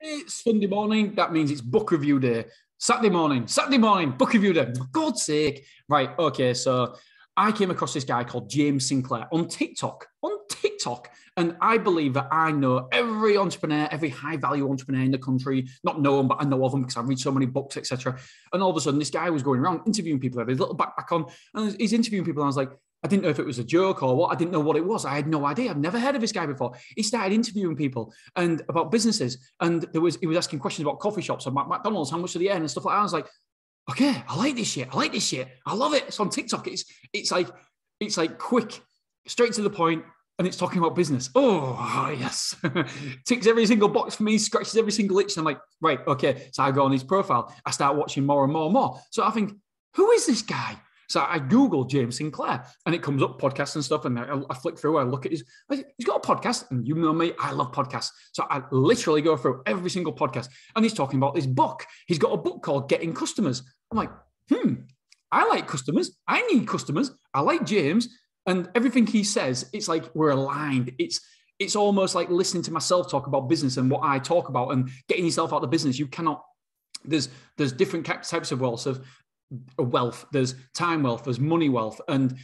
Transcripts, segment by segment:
It's Sunday morning. That means it's book review day. Saturday morning, book review day. For God's sake. Right. Okay. So I came across this guy called James Sinclair on TikTok. And I believe that I know every entrepreneur, every high value entrepreneur in the country, not know them, but I know of them because I read so many books, etc. And all of a sudden, this guy was going around interviewing people, had his little backpack on, and he's interviewing people. And I was like, I didn't know if it was a joke or what. I didn't know what it was. I had no idea. I've never heard of this guy before. He started interviewing people and about businesses. And he was asking questions about coffee shops and McDonald's, how much do they earn and stuff like that. I was like, okay, I like this shit. I love it. It's on TikTok. It's like quick, straight to the point, and it's talking about business. Oh yes. Ticks every single box for me, scratches every single itch. And I'm like, right, okay. So I go on his profile. I start watching more and more and more. So I think, who is this guy? So I Google James Sinclair and it comes up podcasts and stuff. And I flick through, I look at he's got a podcast, and you know me, I love podcasts. So I literally go through every single podcast, and he's talking about this book. He's got a book called Getting Customers. I'm like, I like customers. I need customers. I like James, and everything he says, it's like we're aligned. It's almost like listening to myself talk about business and what I talk about and getting yourself out of the business. You cannot, there's different types of wealth, there's time wealth, there's money wealth, and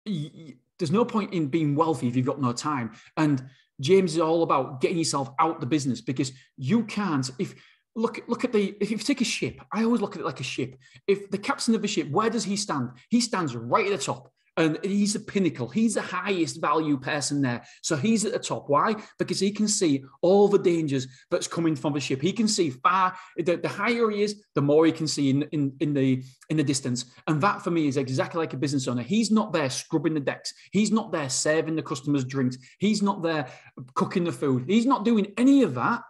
there's no point in being wealthy if you've got no time. And James is all about getting yourself out the business, because you can't, if you take a ship, I always look at it like a ship. If the captain of the ship, where does he stand? He stands right at the top. And he's the pinnacle. He's the highest value person there. So he's at the top. Why? Because he can see all the dangers that's coming from the ship. He can see far. The higher he is, the more he can see in the distance. And that for me is exactly like a business owner. He's not there scrubbing the decks. He's not there serving the customers drinks. He's not there cooking the food. He's not doing any of that,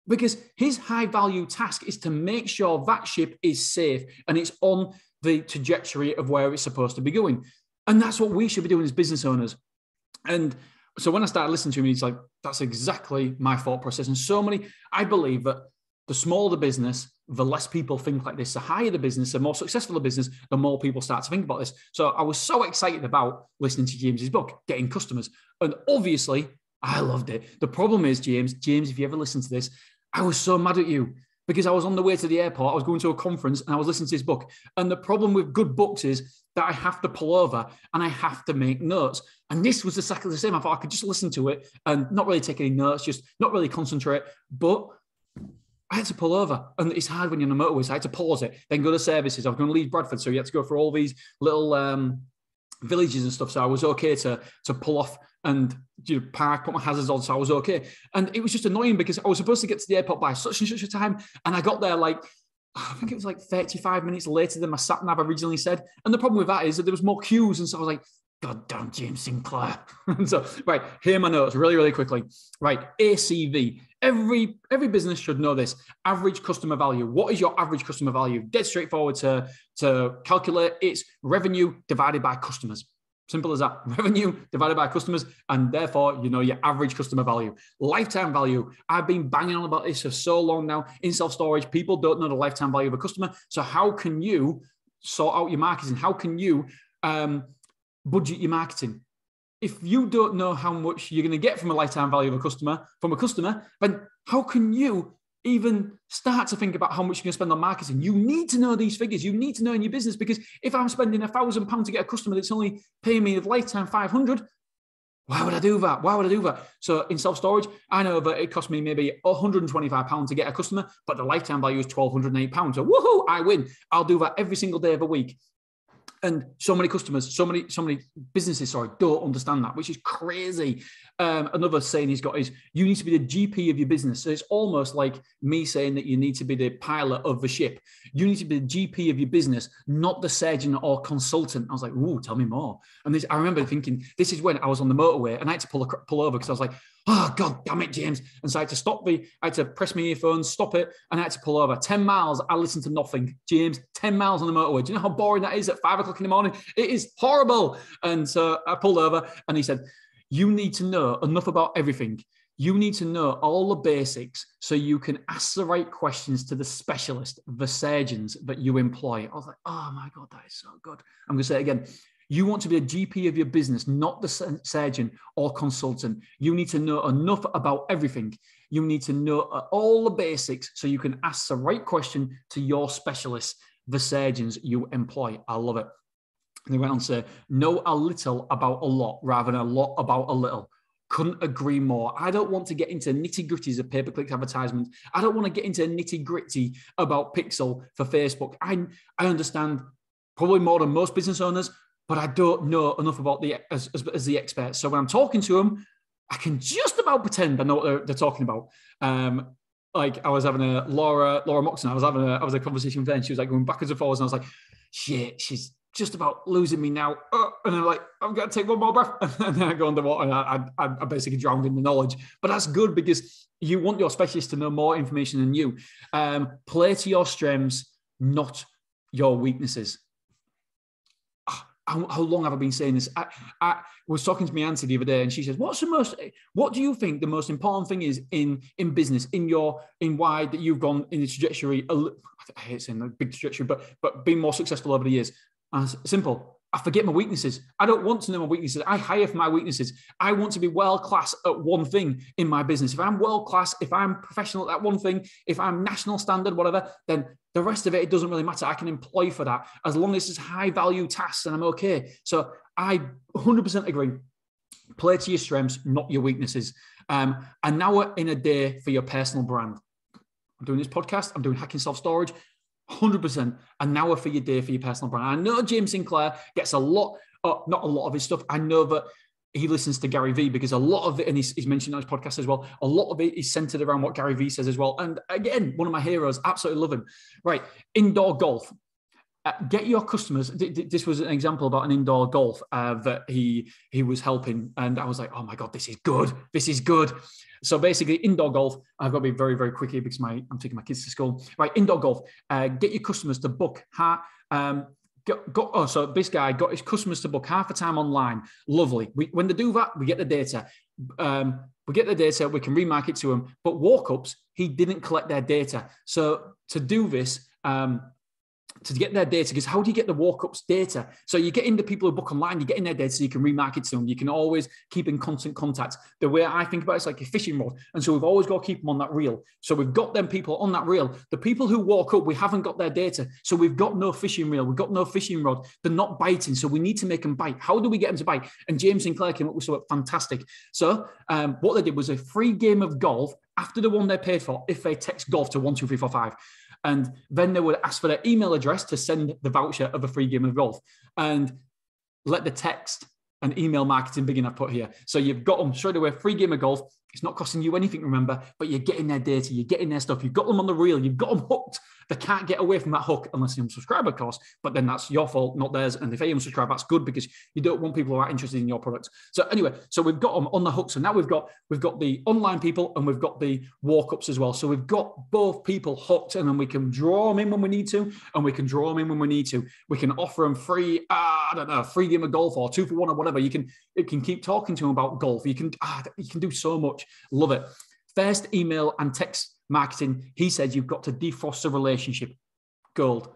because his high value task is to make sure that ship is safe and it's on the trajectory of where it's supposed to be going. And that's what we should be doing as business owners. And so when I started listening to him, he's like, that's exactly my thought process. And I believe that the smaller the business, the less people think like this. The higher the business, the more successful the business, the more people start to think about this. So I was so excited about listening to James's book, Getting Customers. And obviously, I loved it. The problem is, James, if you ever listen to this, I was so mad at you, because I was on the way to the airport. I was going to a conference and I was listening to his book. And the problem with good books is that I have to pull over and I have to make notes. And this was exactly the same. I thought I could just listen to it and not really take any notes, just not really concentrate. But I had to pull over. And it's hard when you're on the motorway. So I had to pause it, then go to services. I was going to leave Bradford. So you had to go through all these little villages and stuff. So I was okay to pull off and park, put my hazards on. So I was okay. And it was just annoying because I was supposed to get to the airport by such and such a time. And I got there I think it was like 35 minutes later than my sat nav originally said. And the problem with that is that there was more queues. And so I was like, God damn, James Sinclair. And so, right, here are my notes really, really quickly. Right, ACV. Every business should know this. Average customer value. What is your average customer value? Dead straightforward to calculate. It's revenue divided by customers. Simple as that. Revenue divided by customers, and therefore, your average customer value. Lifetime value. I've been banging on about this for so long now. In self-storage, people don't know the lifetime value of a customer. So how can you sort out your marketing? How can you budget your marketing? If you don't know how much you're going to get from a lifetime value of a customer, then how can you even start to think about how much you're going to spend on marketing? You need to know these figures. You need to know in your business, because if I'm spending £1,000 to get a customer that's only paying me of lifetime 500, why would I do that? So in self-storage, I know that it cost me maybe £125 to get a customer, but the lifetime value is £1,208. So woohoo, I win. I'll do that every single day of the week. And so many customers, so many businesses, don't understand that, which is crazy. Another saying he's got is, you need to be the GP of your business. So it's almost like me saying that you need to be the pilot of the ship. You need to be the GP of your business, not the surgeon or consultant. I was like, ooh, tell me more. And I remember thinking, this is when I was on the motorway and I had to pull over because I was like, oh, God damn it, James. And so I had to press my earphones, stop it, and I had to pull over. 10 miles, I listened to nothing. James, 10 miles on the motorway. Do you know how boring that is at 5 o'clock in the morning? It is horrible. And so I pulled over and he said, you need to know enough about everything. You need to know all the basics so you can ask the right questions to the specialist, the surgeons that you employ. I was like, oh my God, that is so good. I'm going to say it again. You want to be a GP of your business, not the surgeon or consultant. You need to know enough about everything. You need to know all the basics so you can ask the right question to your specialists, the surgeons you employ. I love it. And they went on to say, know a little about a lot rather than a lot about a little. Couldn't agree more. I don't want to get into nitty-gritties of pay-per-click advertisements. I don't want to get into nitty-gritty about Pixel for Facebook. I understand probably more than most business owners, but I don't know enough about as the experts. So when I'm talking to them, I can just about pretend I know what they're talking about. Like I was having a Laura Moxon. I was having a conversation with her, and she was like going backwards and forwards, and I was like, shit, she's just about losing me now. And I'm like, I'm going to take one more breath. And then I go underwater and I basically drowned in the knowledge. But that's good because you want your specialist to know more information than you. Play to your strengths, not your weaknesses. How long have I been saying this? I was talking to my auntie the other day, and she says, what do you think the most important thing is in business, in why that you've gone in the trajectory, I hate saying a big trajectory, but being more successful over the years? Simple. I forget my weaknesses. I don't want to know my weaknesses. I hire for my weaknesses. I want to be world-class at one thing in my business. If I'm world-class, if I'm professional at that one thing, if I'm national standard, whatever, then the rest of it doesn't really matter. I can employ for that as long as it's high-value tasks and I'm okay. So I 100% agree. Play to your strengths, not your weaknesses. And now we're in a day for your personal brand. I'm doing this podcast. I'm doing Hacking Self-Storage. 100%. An hour for your day for your personal brand. I know James Sinclair gets not a lot of his stuff. I know that he listens to Gary Vee because a lot of it, and he's mentioned on his podcast as well, a lot of it is centered around what Gary Vee says as well. And again, one of my heroes, absolutely love him. Right. Indoor golf. Get your customers. This was an example about an indoor golf that he was helping. And I was like, oh my God, this is good. This is good. So basically, indoor golf, I've got to be very, very quick here because I'm taking my kids to school. Right, indoor golf. Get your customers to book. So this guy got his customers to book half the time online. Lovely. When they do that, we get the data. We can remarket to them. But walk-ups, he didn't collect their data. So to do this, to get their data, because how do you get the walk-ups data? So you get into people who book online, you get in their data so you can remarket to them. You can always keep in constant contact. The way I think about it, it's like a fishing rod. And so we've always got to keep them on that reel. So we've got them people on that reel. The people who walk up, we haven't got their data. So we've got no fishing reel. We've got no fishing rod. They're not biting. So we need to make them bite. How do we get them to bite? And James Sinclair came up with something fantastic. So what they did was a free game of golf after the one they paid for if they text golf to 12345. And then they would ask for their email address to send the voucher of a free game of golf, and let the text and email marketing begin. I've put here. So you've got them straight away, free game of golf. It's not costing you anything, remember, but you're getting their data, you're getting their stuff, you've got them on the reel, you've got them hooked. They can't get away from that hook unless you unsubscribe, of course, but then that's your fault, not theirs. And if they unsubscribe, that's good because you don't want people who are interested in your products. So anyway, so we've got them on the hook. So now we've got the online people and we've got the walk-ups as well. So we've got both people hooked, and then we can draw them in when we need to, and we can draw them in when we need to. We can offer them free, free game of golf or 2 for 1 or whatever. You can keep talking to them about golf. You can do so much. Love it. First, email and text marketing. He said you've got to defrost the relationship. Gold,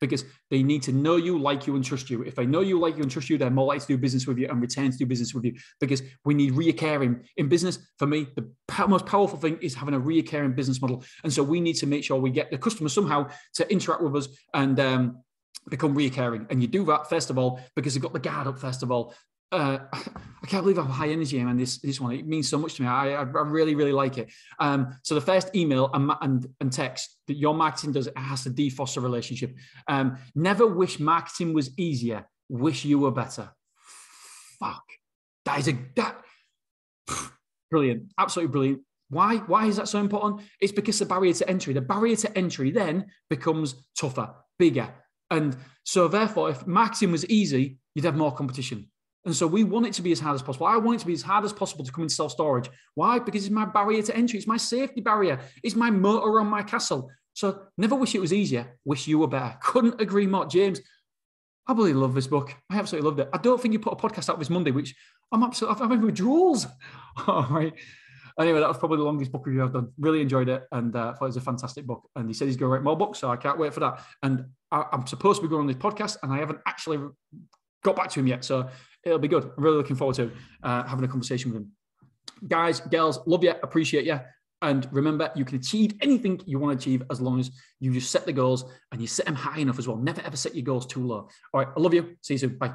because they need to know you, like you, and trust you. If they know you, like you, and trust you, they're more likely to do business with you and return to do business with you, because we need reoccurring. In business, for me, the most powerful thing is having a reoccurring business model. And so we need to make sure we get the customer somehow to interact with us and become reoccurring. And you do that, first of all, because you've got the guard up, first of all. I can't believe how high energy I am in this one. It means so much to me. I really, really like it. So the first email and text that your marketing does, it has to defrost a relationship. Never wish marketing was easier. Wish you were better. Fuck. Brilliant. Absolutely brilliant. Why is that so important? It's because the barrier to entry then becomes tougher, bigger. And so therefore, if marketing was easy, you'd have more competition. And so we want it to be as hard as possible. I want it to be as hard as possible to come into self-storage. Why? Because it's my barrier to entry. It's my safety barrier. It's my moat around my castle. So never wish it was easier. Wish you were better. Couldn't agree more. James, I really love this book. I absolutely loved it. I don't think you put a podcast out this Monday, which I'm having withdrawals. All right. Anyway, that was probably the longest book review I've done. Really enjoyed it, and thought it was a fantastic book. And he said he's going to write more books, so I can't wait for that. And I'm supposed to be going on this podcast, and I haven't actually got back to him yet. So it'll be good. I'm really looking forward to having a conversation with him. Guys, girls, love you, appreciate you. And remember, you can achieve anything you want to achieve as long as you just set the goals and you set them high enough as well. Never, ever set your goals too low. All right. I love you. See you soon. Bye.